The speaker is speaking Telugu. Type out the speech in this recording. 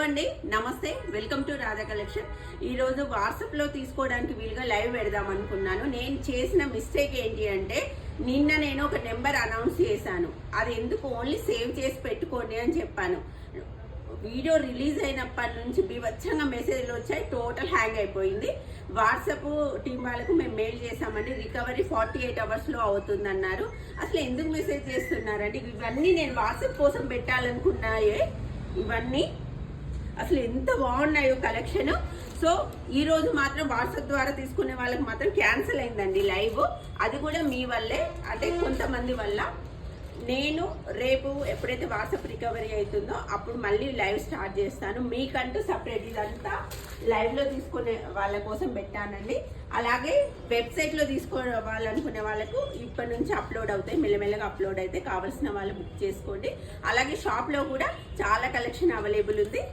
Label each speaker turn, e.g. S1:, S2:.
S1: అండి, నమస్తే. Welcome to Radha collection. ఈరోజు వాట్సాప్లో తీసుకోవడానికి వీలుగా లైవ్ పెడదాం అనుకున్నాను. నేను చేసిన మిస్టేక్ ఏంటి అంటే నిన్న నేను ఒక నెంబర్ అనౌన్స్ చేశాను. అది ఎందుకు ఓన్లీ సేవ్ చేసి పెట్టుకోండి అని చెప్పాను. వీడియో రిలీజ్ అయినప్పటి నుంచి బీభత్సంగా మెసేజ్లు వచ్చాయి. టోటల్ హ్యాంగ్ అయిపోయింది. వాట్సాప్ టీం వాళ్ళకు మేము మెయిల్ చేసామండి. రికవరీ 48 అవర్స్లో అవుతుందన్నారు. అసలు ఎందుకు మెసేజ్ చేస్తున్నారండి? ఇవన్నీ నేను వాట్సాప్ కోసం పెట్టాలనుకున్నాయే. ఇవన్నీ అసలు ఎంత బాగున్నాయో కలెక్షన్. సో ఈ రోజు మాత్రం వాట్సాప్ ద్వారా తీసుకునే వాళ్ళకి మాత్రం క్యాన్సిల్ అయిందండి లైవ్. అది కూడా మీ వల్లే, అంటే కొంతమంది వల్ల. నేను రేపు ఎప్పుడైతే వాట్సాప్ రికవరీ అవుతుందో అప్పుడు మళ్ళీ లైవ్ స్టార్ట్ చేస్తాను. మీకంటూ సపరేట్ ఇదంతా లైవ్లో తీసుకునే వాళ్ళ కోసం పెట్టానండి. అలాగే వెబ్సైట్లో తీసుకోవాలనుకునే వాళ్ళకు ఇప్పటి నుంచి అప్లోడ్ అవుతాయి, మెల్లమెల్లగా అప్లోడ్ అయితే కావాల్సిన వాళ్ళు బుక్ చేసుకోండి. అలాగే షాప్లో కూడా చాలా కలెక్షన్ అవైలబుల్ ఉంది.